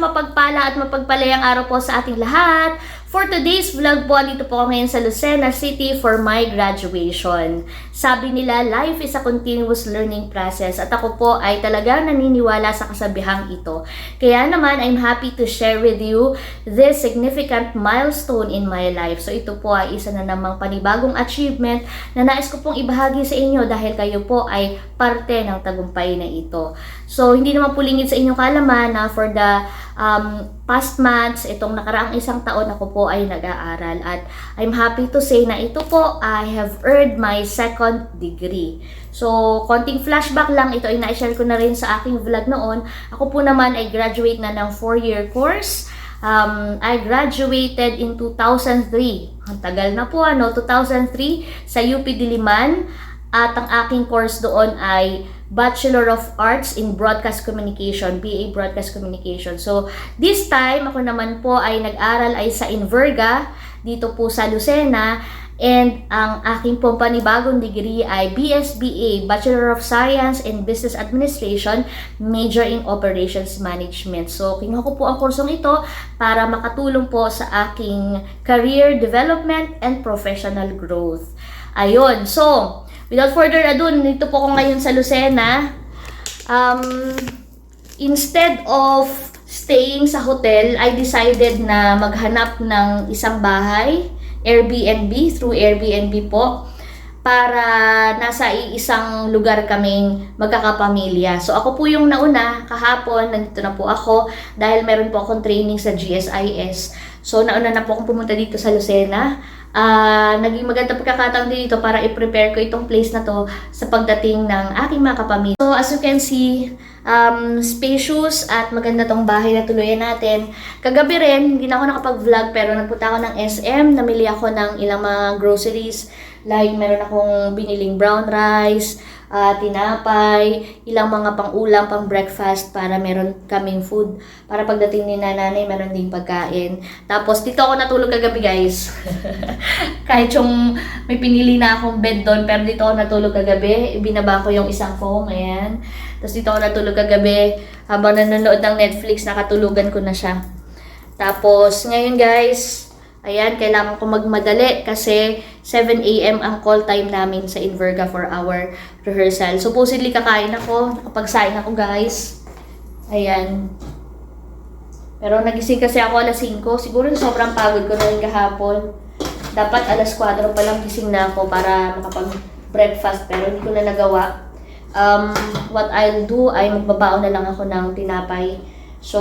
mapagpala at mapagpalayang araw po sa ating lahat. For today's vlog po, dito po ako ngayon sa Lucena City for my graduation. Sabi nila, life is a continuous learning process at ako po ay talagang naniniwala sa kasabihang ito. Kaya naman, I'm happy to share with you this significant milestone in my life. So ito po ay isa na namang panibagong achievement na nais ko pong ibahagi sa inyo dahil kayo po ay parte ng tagumpay na ito. So hindi naman pulingid sa inyong kaalaman na for the past months, itong nakaraang isang taon ako po ay nag-aaral at I'm happy to say na ito po, I have earned my second degree. So, konting flashback lang, ito ay na-share ko na rin sa aking vlog noon. Ako po naman ay graduate na ng 4-year course. I graduated in 2003. Ang tagal na po, 2003 sa UP Diliman. At ang aking course doon ay Bachelor of Arts in Broadcast Communication, BA Broadcast Communication. So, this time, ako naman po ay nag-aral ay sa Inverga, dito po sa Lucena. And ang aking pong panibagong degree ay BSBA, Bachelor of Science in Business Administration, major in Operations Management. So, kinuha ko po ang kursong ito para makatulong po sa aking career development and professional growth. Ayun, so, without further ado, nandito po ako ngayon sa Lucena. Instead of staying sa hotel, I decided na maghanap ng isang bahay, Airbnb, through Airbnb po, para nasa isang lugar kaming magkakapamilya. So ako po yung nauna, kahapon, nandito na po ako dahil meron po akong training sa GSIS. So nauna na po akong pumunta dito sa Lucena. Naging maganda pagkakataon din dito para i-prepare ko itong place na to sa pagdating ng aking mga kapamilya. So as you can see, spacious at maganda tong bahay na tuluyan natin. Kagabi rin, hindi na ako nakapag-vlog pero nagpunta ako ng SM, namili ako ng ilang mga groceries. Like meron akong biniling brown rice, tinapay, ilang mga pang-ulam, pang-breakfast para meron kaming food. Para pagdating ni nanay, meron ding pagkain. Tapos dito ako natulog kagabi guys. Kahit yung may pinili na akong bed doon, pero dito ako natulog kagabi. Ibinaba ko yung isang foam, ayan. Tapos dito ako natulog kagabi. Habang nanonood ng Netflix, nakatulugan ko na siya. Tapos ngayon guys, ayan, kailangan ko magmadali kasi 7 AM ang call time namin sa Inverga for our rehearsal. Supposedly kakain ako, nakapagsaing ako guys. Ayan. Pero nagising kasi ako alas 5. Siguro sobrang pagod ko na rin kahapon. Dapat alas 4 pa lang gising na ako para makapag-breakfast pero hindi ko na nagawa. What I'll do ay magbabaon na lang ako ng tinapay. So,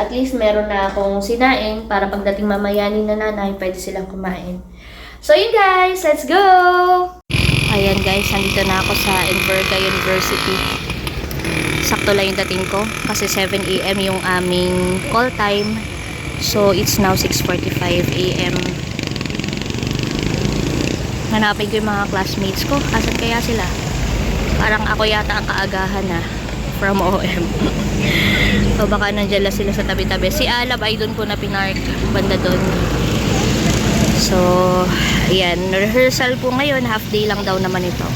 at least meron na akong sinaing para pagdating mamaya ni nanay, pwede silang kumain. So, yun guys, let's go! Ayan guys, nandito na ako sa Inverga University. Sakto lang yung dating ko kasi 7 AM yung aming call time. So, it's now 6:45 AM. Hanapin ko yung mga classmates ko. Asan kaya sila? Parang ako yata ang kaagahan na from OM. So baka nandiyan lang sila sa tabi-tabi. Si Alab ay doon ko na pinark, banda doon. So, ayan, rehearsal po ngayon, half day lang daw naman ito.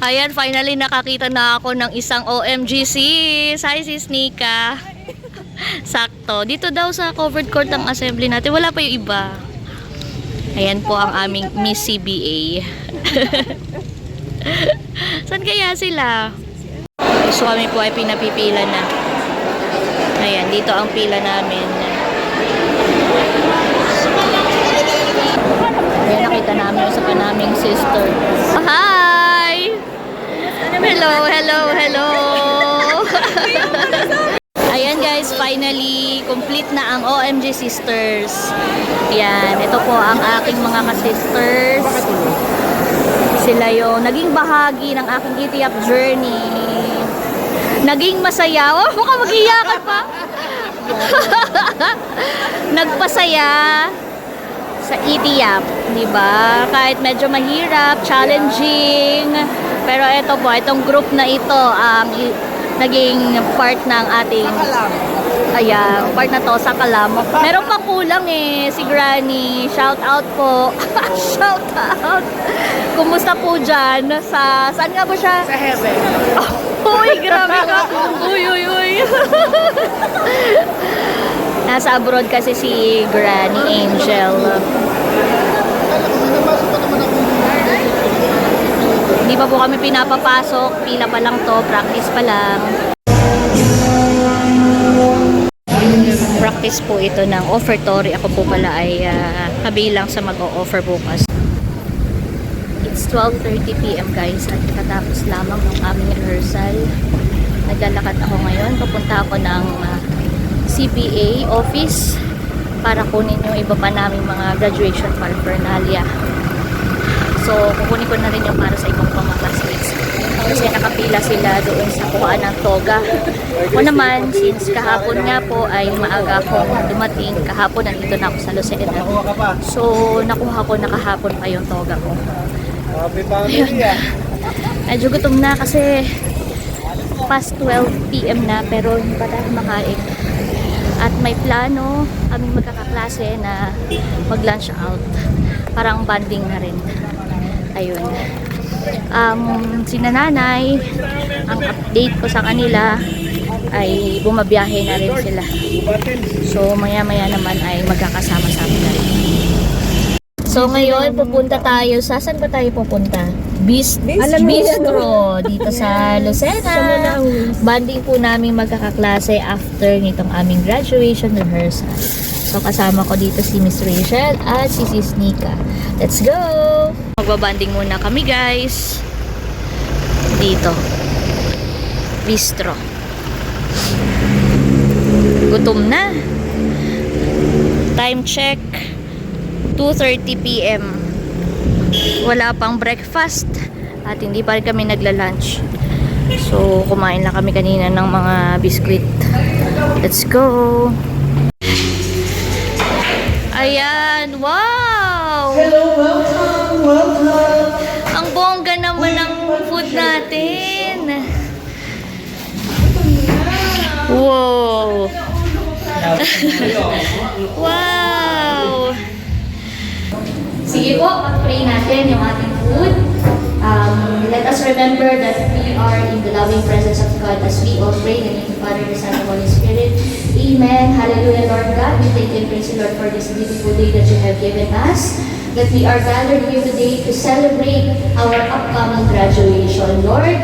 Ayan, finally nakakita na ako ng isang OMGC. Hi sis Nika. Sakto. Dito daw sa covered court ang assembly natin. Wala pa yung iba. Ayan po ang aming Miss CBA. Saan kaya sila? So kami po ay pinapipila na. Ayan, dito ang pila namin. Ayan, nakita namin sa panaming sister. Oh, hi! Hello, hello, hello! Ayan guys, finally, complete na ang OMG Sisters. Ayan, ito po ang aking mga ka-sisters. Sila yung naging bahagi ng aking itiyak journey. Naging masaya. Oh, baka mag-iyakan pa. Nagpasaya sa itiyak, di ba? Kahit medyo mahirap, challenging. Pero ito po, itong group na ito ang naging part ng ating part na to sa Calamo. Meron pa kulang eh, si Granny. Shout out po. Shout out. Kumusta po dyan? Saan nga ba siya? Sa heaven. Uy, grabe ka. Uy, uy, uy. Nasa abroad kasi si Granny Angel. Hindi pa po kami pinapapasok. Pila pa lang to. Practice pa lang. Practice po ito ng offertory. Ako po pala ay kabilang sa mag-o-offer bukas. It's 12:30 PM guys at katapos lamang ng aming rehearsal. Naglalakad ako ngayon. Papunta ako ng CPA office para kunin yung iba pa naming mga graduation paraphernalia. So, kukunin ko na rin yung para sa ibang mga classmates. Kasi nakapila sila doon sa kuhaan ng toga. O naman, since kahapon nga po ay maaga akong dumating. Kahapon nandito na ako sa Lucena. So, nakuha ko na kahapon pa yung toga ko. Ayun. Medyo gutom na kasi past 12 PM na pero hindi pa tayo makain. At may plano kaming magkakaklase na mag-lunch out. Parang bonding na rin. Ayun. Si nanay, ang update ko sa kanila ay bumabiyahe na rin sila. So maya-maya naman ay magkakasama-sama na rin. So ngayon pupunta tayo sa, saan ba tayo pupunta? Bistro dito sa Lucena. Banding po namin magkakaklase after nitong aming graduation rehearsal. So kasama ko dito si Miss Rachel at si Sis Nika. Let's go! Magbabanding muna kami guys. Dito. Bistro. Gutom na. Time check. 2:30 PM. Wala pang breakfast at hindi pa rin kami nagla-lunch. So, kumain lang kami kanina ng mga biskuit. Let's go! Ayan! Wow! Hello, welcome, welcome. Ang bongga naman ng food natin. Wow! Wow! Sige po, pag-pray natin yung ating food. Let us remember that we are in the loving presence of God as we all pray in the name of the Father, the Son, and the Holy Spirit. Amen. Hallelujah, Lord God. We thank you and praise you, Lord, for this beautiful day that you have given us. That we are gathered here today to celebrate our upcoming graduation. Lord,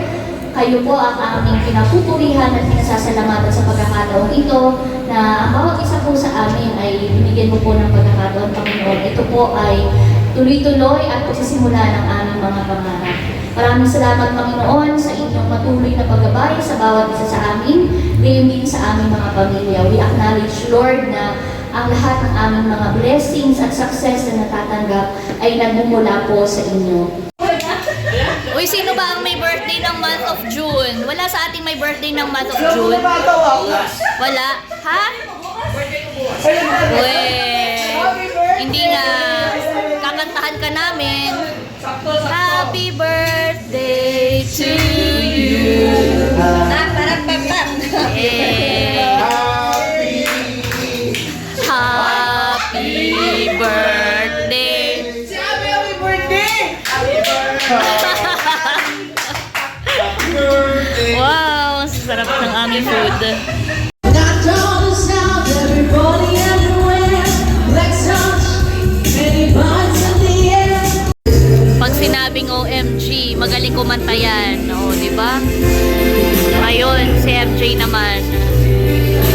kayo po ang aming pinapupurihan at pinasasalamatan sa pagkakataong ito na ang bawat isa po sa amin ay binigyan mo po ng pagkakataon, Panginoon. Ito po ay tuloy-tuloy at pagsisimula ng aming mga pangarap. Maraming salamat, Panginoon, sa inyong patuloy na paggabay sa bawat isa sa amin, gayon din sa aming mga pamilya. We acknowledge, Lord, na ang lahat ng aming mga blessings at success na natatanggap ay nagmumula po sa inyo. Uy, sino ba ang may birthday ng month of June? Wala sa ating may birthday ng month of June? Wala? Ha? Uy, hindi nga. Kakantahan ka namin. Happy birthday to you. Happy birthday. Happy birthday! Wow, ang sarap ng aming food. Pag sinabing OMG, magaling kumanta yan. O, di ba? Ayun, si MJ naman.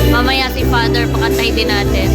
Mamaya si Father, pakantay din natin.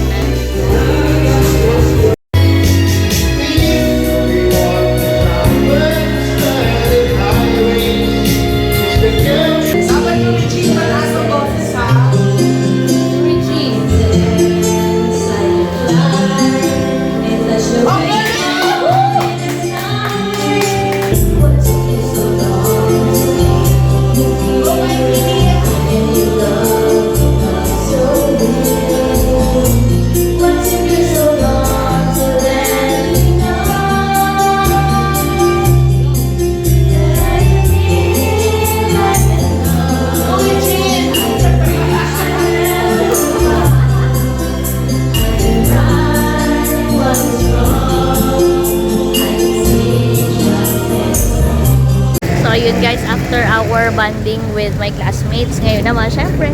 Ayun guys, after our bonding with my classmates, ngayon naman syempre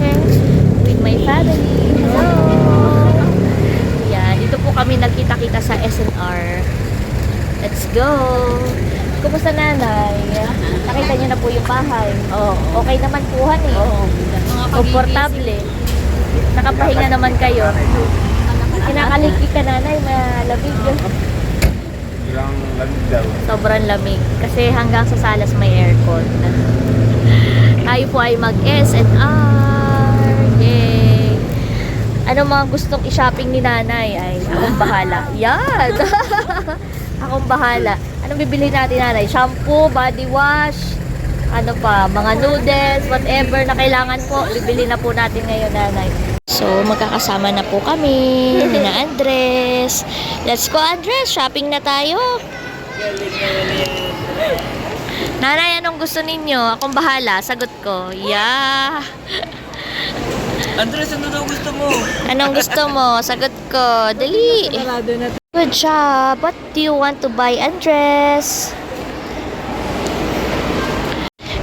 with my family. Hello! po kami nagkita-kita sa SNR. Let's go! Kumusta nanay? Nakita niyo na po yung bahay. Oh, okay naman puhan eh. Komportable. Nakapahinga naman kayo. Kinakaliki ka nanay, malamig yun. Ilang lamig daw. Sobrang lamig. Kasi hanggang sa salas may aircon. Tayo po ay mag-SNR. Yay! Ano mga gustong i-shopping ni nanay? Ay, akong bahala. Yan! Akong bahala. Anong bibili natin nanay? Shampoo, body wash, ano pa, mga noodles, whatever na kailangan po, bibili na po natin ngayon nanay. So, magkakasama na po kami na Andres. Let's go Andres, shopping na tayo. Nanay, anong gusto ninyo? Akong bahala, sagot ko. Yeah. Andres, ano daw gusto mo? Anong gusto mo? Sagot ko. Dali. Good job. What do you want to buy, Andres?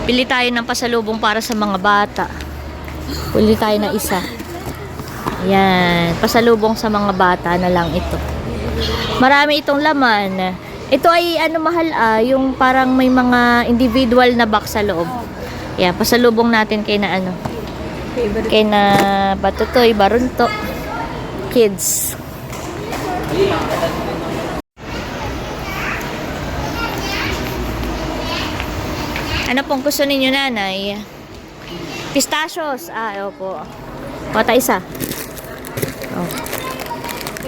Pili tayo ng pasalubong para sa mga bata. Pili tayo na isa. Yan. Pasalubong sa mga bata na lang ito. Marami itong laman. Ito ay ano mahal yung parang may mga individual na box sa loob. Yan. Pasalubong natin kay na ano. Kay na Batutoy, Barunto. Kids. Ano pong gusto ninyo nanay? Pistachios. Opo. Pata isa. Oh.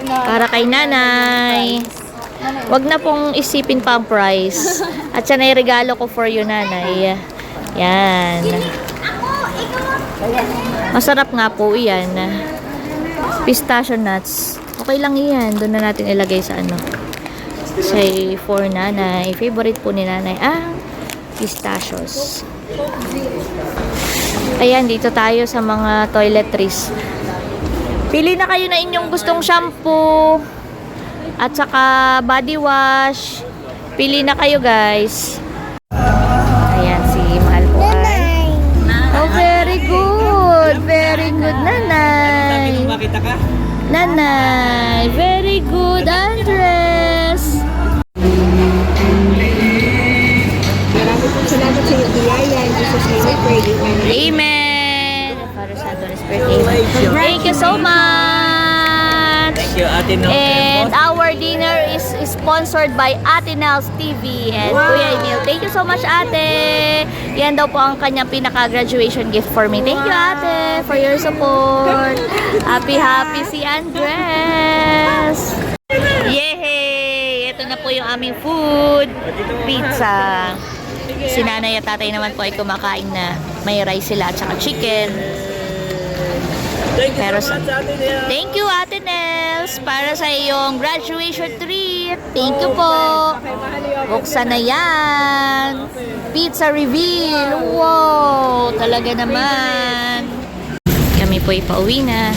Para kay nanay. Wag na pong isipin pa ang price. At yan ay regalo ko for you nanay. Yan. Masarap nga po yan. Pistachio nuts. Okay lang yan. Doon na natin ilagay sa ano. Say for nanay. Favorite po ni nanay. Pistachios. Ayan, dito tayo sa mga toiletries. Pili na kayo na inyong gustong shampoo. At saka body wash. Pili na kayo guys. Ayan, si Mahal po ay. Oh, very good. Very good, nanay. Makita ka? Nanay, very good, Andres. Salamat sa iyo, biyaya. In Jesus' name we pray. Amen. Father, Son, Holy Spirit, amen. Thank you so much. Thank you, Ate Nels. And our dinner is sponsored by Ate Nels TV and Kuya Emil. Thank you so much, Ate. Yan daw po ang kanyang pinaka-graduation gift for me. Thank you, Ate, for your support. Happy si Andres. Yay! Ito na po yung aming food. Pizza. Si nanay at tatay naman po ay kumakain na. May rice sila at saka chicken. Thank you Pero so much, Ate Nels. Thank you, Ate Nels, para sa iyong graduation treat. Thank you po. Buksan na yan. Pizza reveal. Wow, talaga naman. Kami po ipauwi na.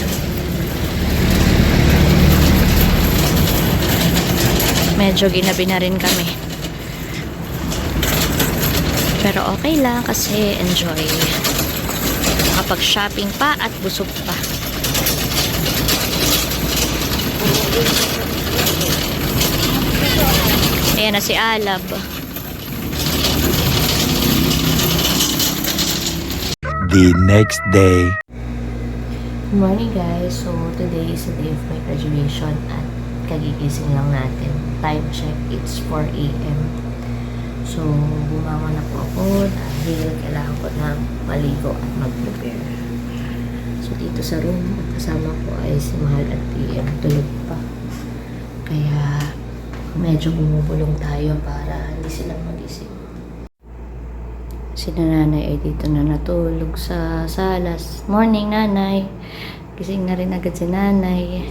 Medyo ginabi na rin kami. Pero okay lang kasi enjoy. Makapag-shopping pa at busog pa. Ayan na si Alab. The next day. Good morning guys. So today is the day of my graduation at kagigising lang natin. Time check, it's 4 a.m. So bumangon na po ako dahil kailangan ko na maligo at mag-prepare. So dito sa room, kasama ko ay si Mahal at PM. Tulog pa. Kaya medyo bumubulong tayo para hindi sila magising. Si nanay ay dito na natulog sa salas. Morning nanay. Gising na rin agad si nanay.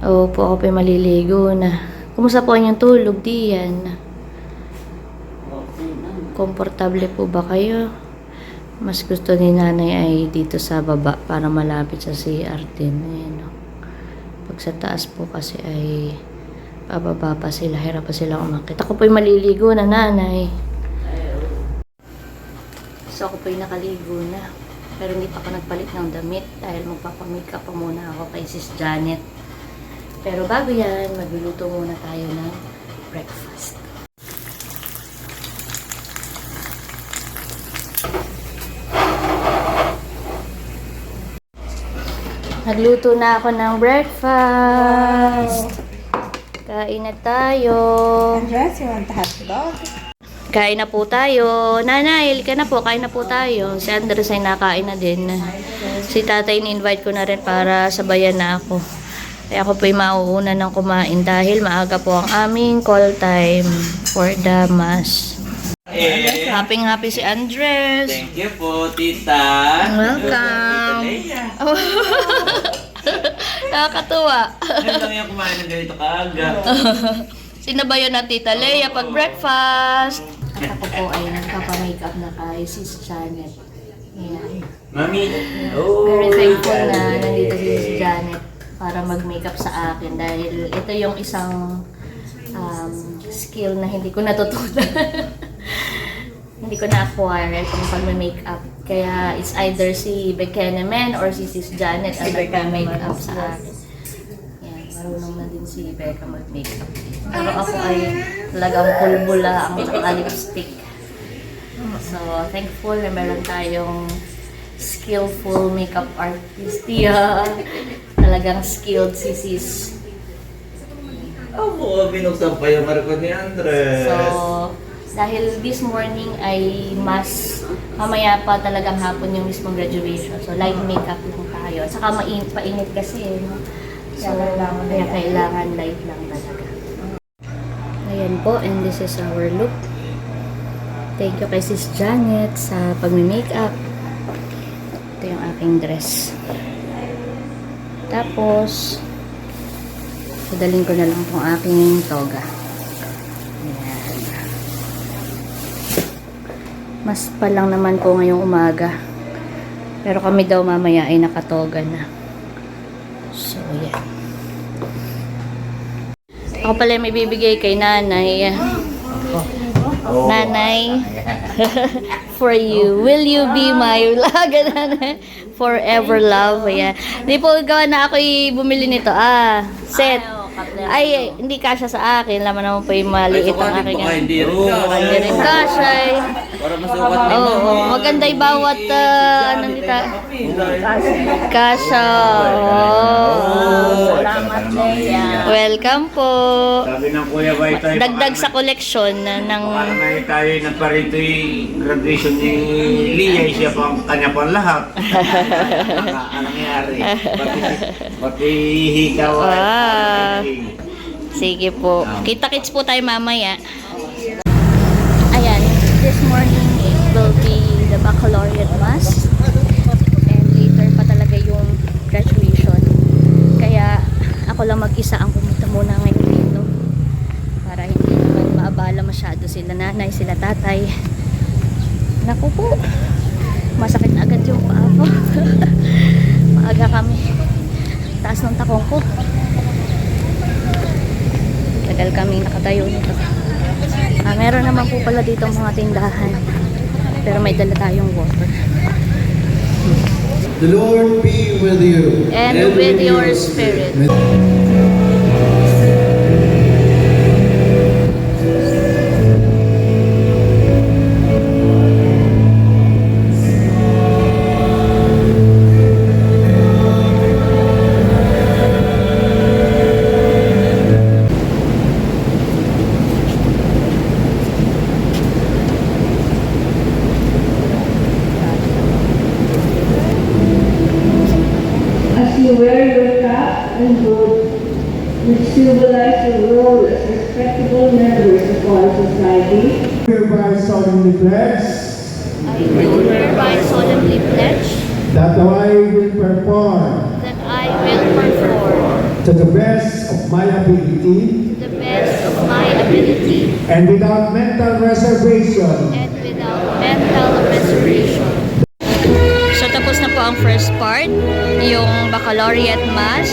Opo, ako pa maliligo na. Kumusta po ang tulog, Diyan? Komportable po ba kayo? Mas gusto ni nanay ay dito sa baba para malapit sa CR din. Ayan, no? Pag sa taas po kasi ay pababa pa sila, hirap pa sila umakit. Ako po'y maliligo na nanay. So ako po'y nakaligo na. Pero hindi pa ako nagpalit ng damit dahil magpapamakeup pa muna ako kay Sis Janet. Pero bago yan, magluluto muna tayo ng breakfast. Nagluto na ako ng breakfast. Kain na tayo. Andres, you want the hot dog? Kain na po tayo. Nanay, halika na po. Kain na po tayo. Si Andres ay nakain na din. Si tatay ni-invite ko na rin para sabayan na ako. Kaya ako po'y mauuna ng kumain dahil maaga po ang aming call time for the mass. Happy si Andres. Thank you po, tita. Welcome. Oh. Nakakatuwa. Ngayon lang yung kumain ng ganito kaaga. Sinabayan na Tita Leia pag breakfast. At ako po ay nagpapa-makeup na kay Sis Janet. Ayan. Mami. Oh, Very thankful na nandito si Sis Janet para mag-makeup sa akin dahil ito yung isang skill na hindi ko natutunan. Hindi ko na-acquire itong pag-makeup. Kaya it's either si Bekenemen or si Sis Janet ang nagpa-makeup sa akin. Yan, marunong na din si Becca mag-makeup. Pero ako ay talagang pulbula ang lipstick. So, thankful na meron tayong skillful makeup artist. Yeah. Talagang skilled si Sis. ako, binuksan pa yung marko ni Andres. So, dahil this morning ay mas mamaya pa talagang hapon yung mismong graduation. So, light makeup yung tayo. At saka painit kasi. No? So, kaya kailangan light lang talaga. Ayan po, and this is our look. Thank you kay Sis Janet sa pag-makeup. Ito yung aking dress. Tapos, sadalin ko na lang itong aking toga. Ayan. Mas pa lang naman po ngayong umaga. Pero kami daw mamaya ay nakatoga na. So, yan. Ako pala may bibigay kay nanay. Nanay, for you. Will you be my nanay? Forever love. Ayan. Hindi po gawa na ako'y bumili nito. Set. Ay, hindi kasya sa akin. Laman naman po yung maliit ang aking. Hindi Hindi rin kasya. Para masukat din. Oo, maganda yung bawat ano nito. Kasya. Salamat, Leia. Welcome po. Sabi ng Kuya Bay tayo. Dagdag sa koleksyon ng Parang na tayo nagparito yung graduation ni Lia, siya pa kanya pang lahat. Anong nangyari? Pati hikaw Ah. Sige po. Kita-kits po tayo mamaya. Ayan, this morning it will be the baccalaureate mass. And later pa talaga yung graduation. Kaya ako lang mag-isa ang pumunta muna ngayon dito. Para hindi naman maabala masyado sila nanay, sila tatay. Naku po. Masakit na agad yung paa ko. Maaga kami. Taas ng takong ko. Tagal kami nakatayo nito. Meron naman po pala dito mga tindahan. Pero may dala tayong water. The Lord be with you. And with your spirit. As you wear your cap and hood, which symbolize your role as respectable members of our society, Hereby solemnly pledge I do hereby solemnly pledge that I will perform that I will perform to the best of my ability the best of my ability and without mental reservation and without mental reservation. So tapos na po ang first part, yung baccalaureate mass.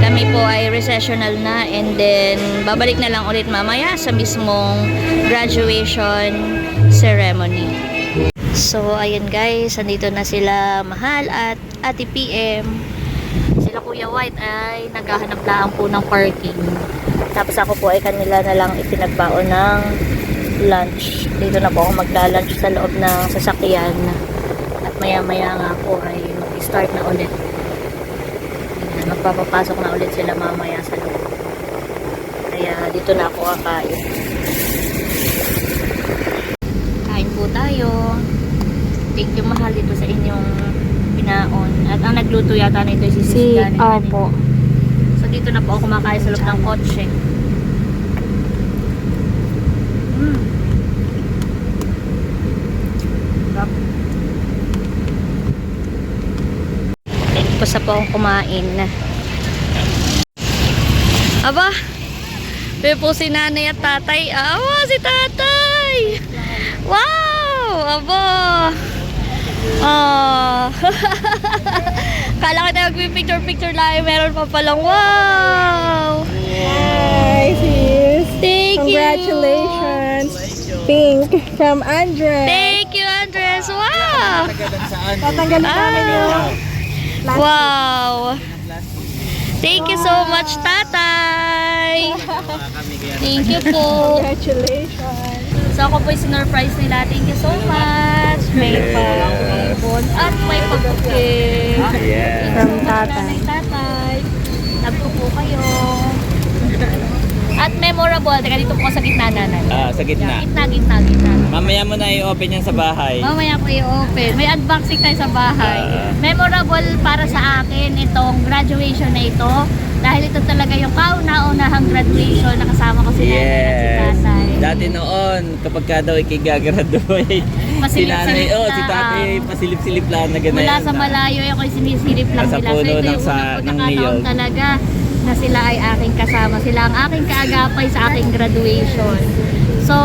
Kami po ay recessional na and then babalik na lang ulit mamaya sa mismong graduation ceremony. So ayun guys, andito na sila Mahal at Ate PM. Sila Kuya White ay naghahanap lang po ng parking. Tapos ako po ay kanila na lang itinagbaon ng lunch. Dito na po ako magla-lunch sa loob ng sasakyan. At maya-maya nga po ay mag-start na ulit. Ayan, magpapapasok na ulit sila mamaya sa loob. Kaya dito na ako kakain. Kain po tayo. Thank you mahal dito sa inyong pinaon. At ang nagluto yata nito si Sis Janet. Opo. So dito na po ako kumakain sa loob ng kotse. Sarap. Tapos na po akong kumain. Aba, may po si nanay at tatay. Awa, si tatay! Wow! Aba! Ah. Kala ko tayo magpipicture-picture lang. Meron pa palang wow! Hi, sis. Thank you! Congratulations. Pink from Andres. Thank you, Andres! Wow! Tatanggalin namin yung Wow! Thank you so much, tatay! Thank you po! congratulations. So ako po yung sinurprise nila. Thank you so much! May pag-ibon at may pag-bouquet. Yeah. From tatay. Tatay. Love ko po kayo. At memorable. Teka, dito po ako sa gitna nanay. Sa gitna. Gitna. Mamaya mo na i-open yan sa bahay. Mamaya ko i-open. May unboxing tayo sa bahay. Memorable para sa akin itong graduation na ito. Dahil ito talaga yung kauna-unahang graduation na kasama ko si nanay at si tatay. Dati noon, kapag ka daw ikigagraduate, si Pasilip-silip nanay, na, si tatay, pasilip-silip lang na ganyan. Mula sa malayo, ako yung sinisilip lang Nasa nila. puno So ito ng yung unang ng pagkakataon niyog. talaga na sila ay aking kasama. Sila ang aking kaagapay sa aking graduation. So,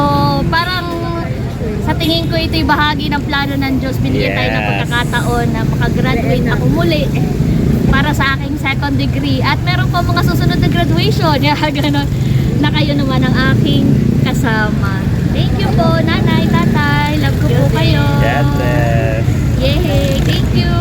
parang sa tingin ko ito'y bahagi ng plano ng Diyos. Binigyan tayo ng Yes. pagkakataon na makagraduate ako muli para sa aking second degree. At meron pa mga susunod na graduation. Ganon, na kayo naman ang aking kasama. Thank you po, nanay, tatay. Love ko po kayo. Yes. Yay! Thank you!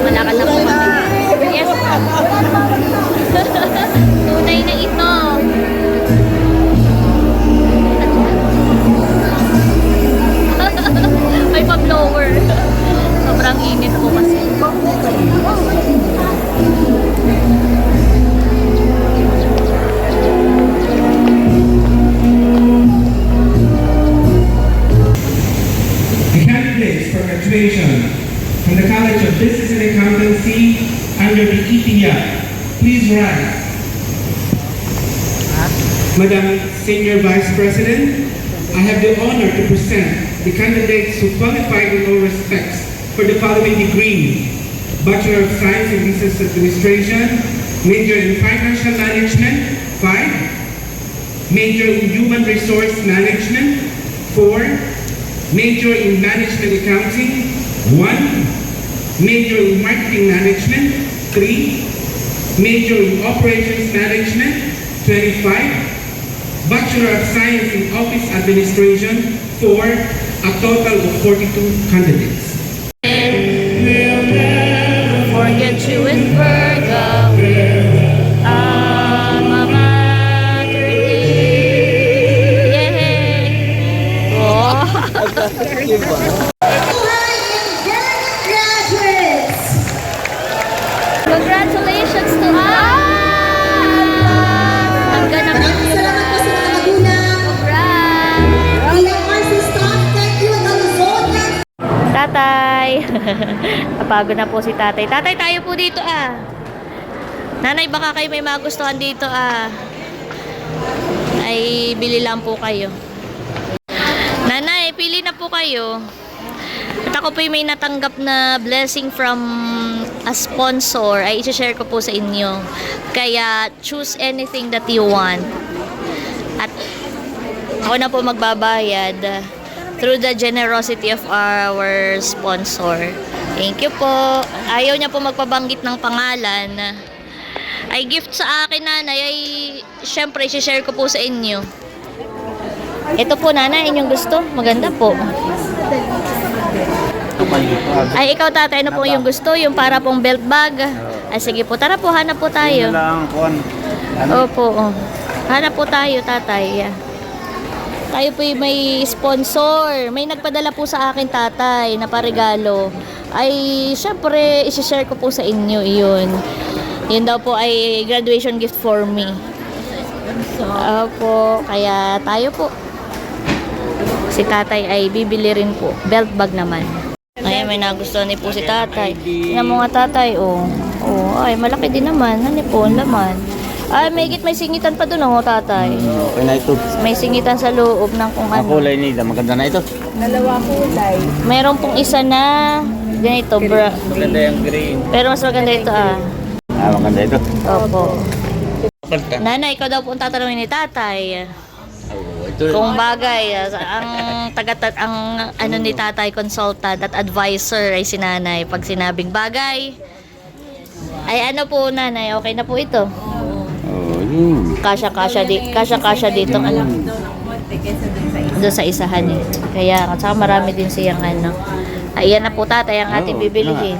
Malakad na po kami. Yes. Tunay na ito. May pa-blower. Sobrang init po kasi. The candidates for graduation from the College of Business and Accountancy under the EPIA, please rise. Madam Senior Vice President, I have the honor to present the candidates who qualified in all respects for the following degrees: Bachelor of Science in Business Administration, Major in Financial Management, 5, Major in Human Resource Management, 4, Major in Management Accounting, 1, Major in Marketing Management, 3, Major in Operations Management, 25, Bachelor of Science in Office Administration, 4, a total of 42 candidates. We'll never forget you in Virgo. Alma Mater. Yay! Oh. Congratulations to us! Ang ganap ng Salamat po sa mga magulang. Congrats! Bilang RC staff, thank you ng zona. Tatay! Napagod na po si tatay. Tatay, tayo po dito ah. Nanay, baka kayo may magustuhan dito ah. Ay, bili lang po kayo. kayo. At ako po may natanggap na blessing from a sponsor ay i-share ko po sa inyo. Kaya choose anything that you want. At ako na po magbabayad through the generosity of our sponsor. Thank you po. Ayaw niya po magpabanggit ng pangalan. Ay gift sa akin, nanay, ay syempre i-share ko po sa inyo. Ito po, nanay, inyong gusto. Maganda po. Ay, ikaw, tatay, ano po yung gusto? Yung para pong belt bag. Ay, sige po, tara po, hanap po tayo. Opo, oh. Hanap po tayo, tatay. Tayo po yung may sponsor. May nagpadala po sa akin, tatay, na paregalo. Ay, syempre, isi-share ko po sa inyo yun. Yun daw po ay graduation gift for me. Opo, kaya tayo po. Si tatay ay bibili rin po. Belt bag naman. Ay, may nagustuhan din po si tatay. Tingnan mo nga, tatay, oh. Oh, ay, malaki din naman. Ano po, ang laman. Ay, may singitan pa dun, oh, tatay. Okay na ito. May singitan sa loob ng kung Ang ano. kulay nila, maganda na ito. Dalawa kulay. Meron pong isa na ganito, Maganda yung green. pero mas maganda ito, ah. Maganda ito. Opo. Palta. Nanay, ikaw daw po ang tatanungin ni tatay. Ito. Kung bagay, ang ang ano ni tatay, consultant at advisor ay si nanay. Pag sinabing bagay, ay ano po, nanay, okay na po ito. Oh, yun. Kasya dito ano. Doon sa isahan eh. Kaya, at saka marami din siyang ano. Ayan na po, tatay, ang ating bibilihin.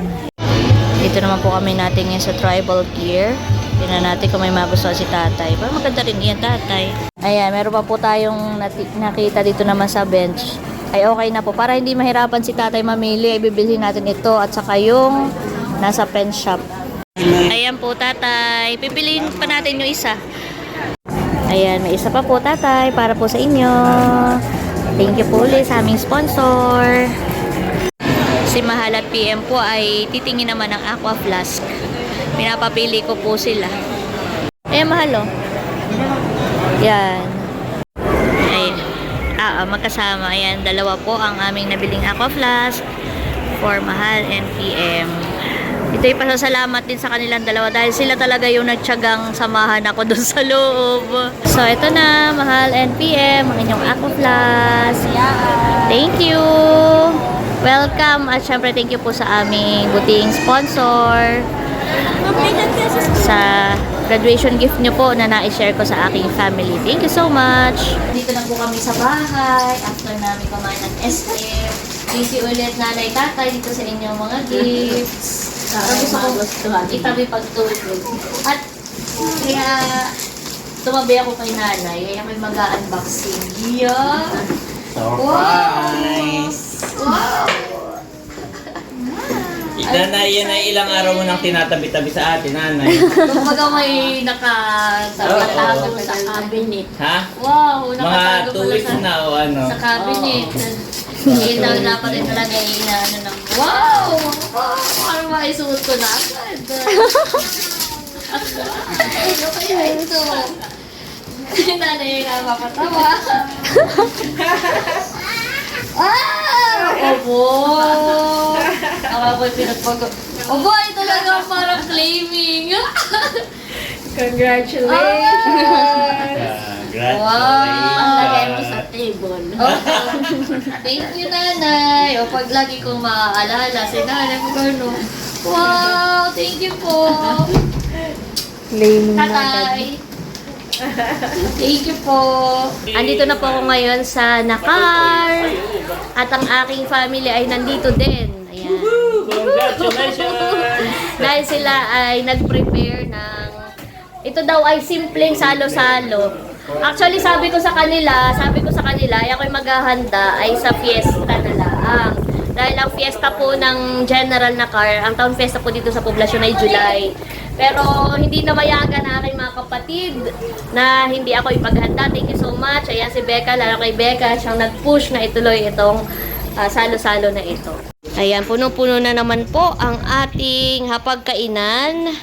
Dito naman po kami natin ngayon sa tribal gear. Tingnan natin kung may magustuhan si tatay. Pero maganda rin yan, tatay. Ayan, meron pa po tayong nakita dito naman sa bench. Ay okay na po. Para hindi mahirapan si tatay mamili, ay bibilhin natin ito at saka yung nasa pen shop. Ayan po, tatay. Pipiliin pa natin yung isa. Ayan, may isa pa po, tatay, para po sa inyo. Thank you po ulit sa aming sponsor. Si Mahal at PM po ay titingin naman ng aqua flask. Pinapapili ko po sila. Ayan, Mahal, oh. Yan. Ayan. Magkasama. Ayan, dalawa po ang aming nabiling aqua flask for Mahal and PM. Ito'y pasasalamat din sa kanilang dalawa dahil sila talaga yung nagtyagang samahan ako doon sa loob. So, ito na, Mahal and PM, ang inyong aqua flask. Thank you! Welcome at syempre thank you po sa aming buting sponsor sa graduation gift nyo po na na-share ko sa aking family. Thank you so much! Dito na po kami sa bahay after namin kumain ng SM. Thank you ulit, nanay, tatay, dito sa inyong mga gifts. Pero gusto ko itabi pagtulog. At kaya tumabi ako kay nanay, kaya may mag-unboxing. Yeah! Surprise! Wow! Nanay, yan ay ilang araw mo nang tinatabi-tabi sa atin, nanay. Kumbaga may nakatago sa cabinet. Ha? Wow! Mga Nakatago 2 pala weeks na o ano? sa cabinet. Hindi na pa rin talaga inaano ng wow! Wow! Parang maisuot ko na agad. Ano kaya ito? Nanay na mapatawa. Obo! Ako pinagpag... Obo, ay talaga parang claiming. Congratulations! Wow! Lagay mo sa table. Thank you, nanay. O pag lagi kong maaalala, si nanay mo gano'n. Wow! Thank you po. Claiming na Tatay. Thank you po. Andito na po ako ngayon sa Nakar. At ang aking family ay nandito din. Ayan. Congratulations! Dahil sila ay nag-prepare ng... Ito daw ay simpleng salo-salo. Actually, sabi ko sa kanila, ay ako'y maghahanda ay sa fiesta na lang. Dahil ang fiesta po ng General Nakar, ang town fiesta po dito sa poblasyon ay July. Pero hindi na mayagan na aking mga kapatid na hindi ako ipaghanda. Thank you so much. Ayan si Becca, lalo kay Becca, siyang nag-push na ituloy itong salo-salo na ito. Ayan, puno-puno na naman po ang ating hapagkainan.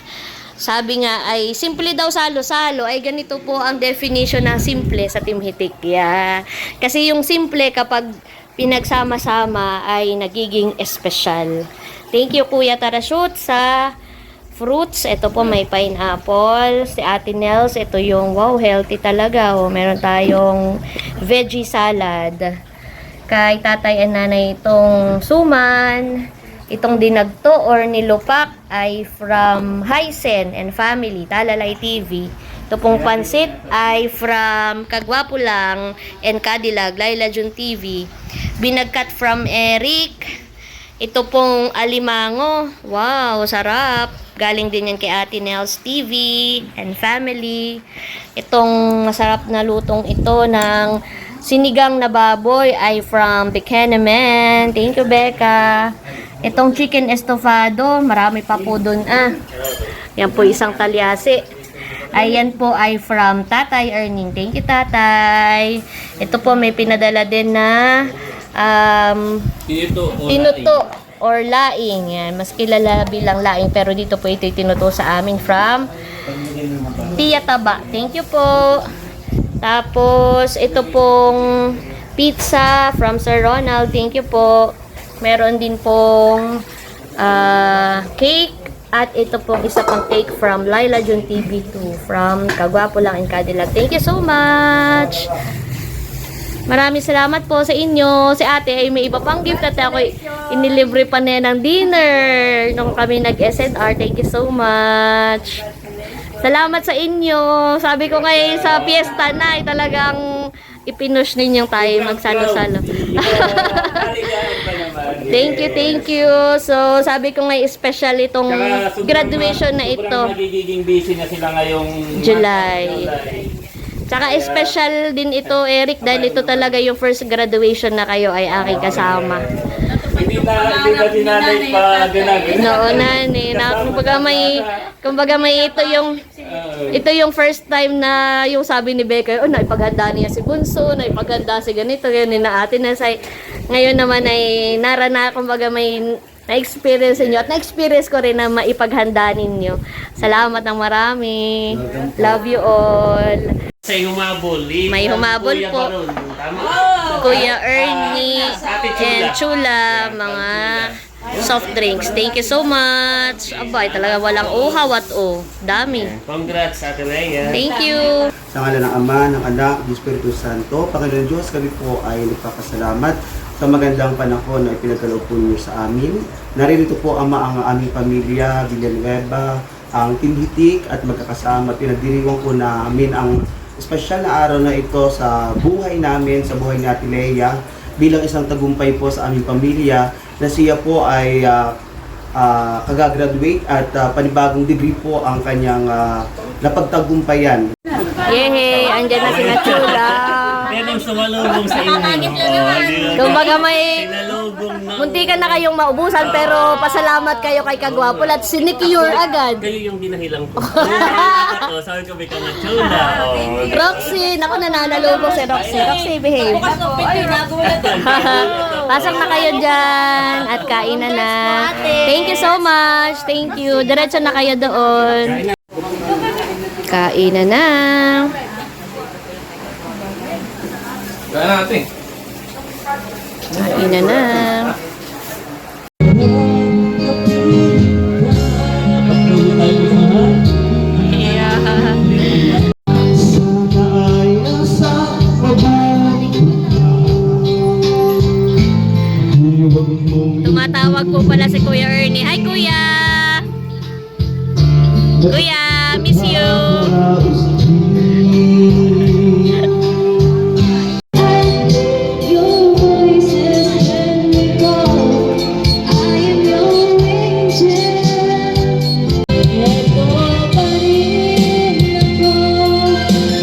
Sabi nga ay simple daw salo-salo, ay ganito po ang definition ng simple sa Team Hitik. Yeah. Kasi yung simple kapag pinagsama-sama ay nagiging espesyal. Thank you Kuya Tarashoot sa fruits. Ito po may pineapple. Si Ate Nels, ito yung wow, healthy talaga. Oh, meron tayong veggie salad. Kay tatay and nanay itong suman. Itong dinagto or nilupak ay from Hysen and Family, Talalay TV. Ito pong pansit ay from Kagwapo Lang and Cadillac, Laila Jun TV. Binagkat from Eric. Ito pong alimango. Wow, sarap. Galing din yan kay Ate Nels TV and Family. Itong masarap na lutong ito ng sinigang na baboy ay from Buchanan. Thank you, Becca. Itong chicken estofado, marami pa po dun. Yan po isang talyasi. Ayan po ay from Tatay Erning. Thank you, Tatay. Ito po may pinadala din na tinuto or laing. Yan, mas kilala bilang laing pero dito po ito tinuto sa amin from Tia Taba. Thank you po. Tapos ito pong pizza from Sir Ronald. Thank you po. Meron din pong cake. At ito pong isa pang cake from Laila Jun TV2 from Kagwapo Lang in Cadillac. Thank you so much. Maraming salamat po sa inyo. Si ate ay may iba pang gift at ako inilibre pa niya ng dinner nung kami nag-SNR. Thank you so much. Salamat sa inyo. Sabi ko ngayon sa fiesta na ay talagang ipinush ninyong tayo magsalo-salo. Thank you. So, sabi ko ngayon special itong graduation na ito. Magiging busy na sila ngayong July. Tsaka special din ito, Eric, dahil ito talaga yung first graduation na kayo ay aking kasama. Hindi ba sinanay pa ginagin? Noon na, kumbaga may ito yung first time na yung sabi ni Becca, naipaganda niya si Bunso, naipaganda si ganito, ganyan na atin na say. Ngayon naman ay kumbaga may na-experience niyo at na-experience ko rin na maipaghanda ninyo. Salamat ng marami. Love you all. May humabol. May humabol Kuya po. Baron. Tama? Kuya Ernie and Chula, mga soft drinks. Thank you so much. Abay, talaga walang uhaw at dami. Congrats, Ate Leia. Thank you. Sa ngalan ng Ama, ng Anak, ng Espiritu Santo, Panginoon Diyos, kami po ay nagpapasalamat sa magandang panahon na ipinagkaloob po niyo sa amin. Naririto po, Ama, ang aming pamilya, Villanueva, ang Team Hitik at magkakasama. Pinagdiriwang po namin ang espesyal na araw na ito sa buhay namin, sa buhay ni Ate Leia, bilang isang tagumpay po sa aming pamilya na siya po ay kagagraduate at panibagong degree po ang kanyang napagtagumpayan. Yehey, andyan na si Chula. Yan ang sumalubong sa inyo. Kumbaga may Sinalubong na. muntikan na kayong maubusan pero pasalamat kayo kay Kagwapo at sinecure agad. Kayo yung dinahilang po. Ako, sabi ko may kamatsula. Roxy, naku nananalubog si Roxy. Roxy, behave. Pasok na kayo dyan at kainan na. Thank you so much. Thank you. Diretso na kayo doon. Kainan na. Kaya natin. Kainan na. Tumatawag po pala si Kuya Ernie. Hi, Kuya! Kuya, miss you! Your voices when we go. I am your angel. Ito pa rin ako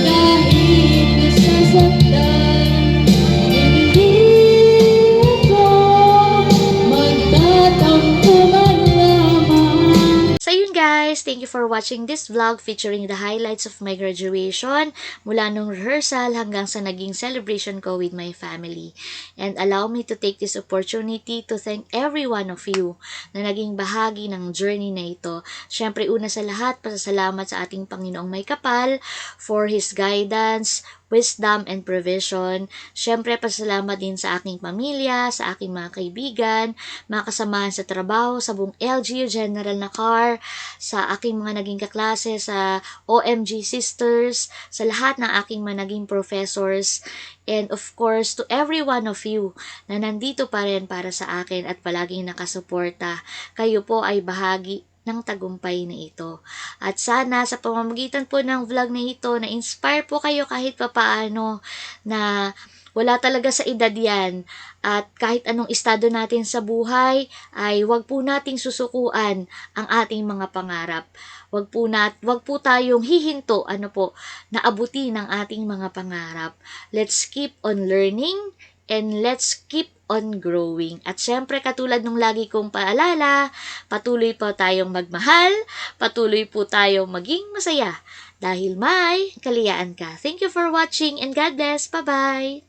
kahit nasasaktan. Hindi ako magtatampo man lamang. So yun guys, thank you for watching this vlog featuring the highlights of my graduation mula nung rehearsal hanggang sa naging celebration ko with my family. And allow me to take this opportunity to thank every one of you na naging bahagi ng journey na ito. Syempre una sa lahat, pasasalamat sa ating Panginoong May Kapal for His guidance, wisdom, and provision. Syempre, pasalamat din sa aking pamilya, sa aking mga kaibigan, mga kasamahan sa trabaho, sa buong LGU General na car, sa aking mga naging kaklase, sa OMG Sisters, sa lahat ng aking mga naging professors, and of course, to every one of you na nandito pa rin para sa akin at palaging nakasuporta. Kayo po ay bahagi ng tagumpay na ito. At sana sa pamamagitan po ng vlog na ito, na-inspire po kayo kahit papaano na wala talaga sa edad yan. At kahit anong estado natin sa buhay, ay wag po nating susukuan ang ating mga pangarap. Wag po tayong hihinto, na abutin ang ating mga pangarap. Let's keep on learning and let's keep on growing. At syempre, katulad nung lagi kong paalala, patuloy po tayong magmahal, patuloy po tayong maging masaya dahil may kaliyaan ka. Thank you for watching and God bless. Bye-bye!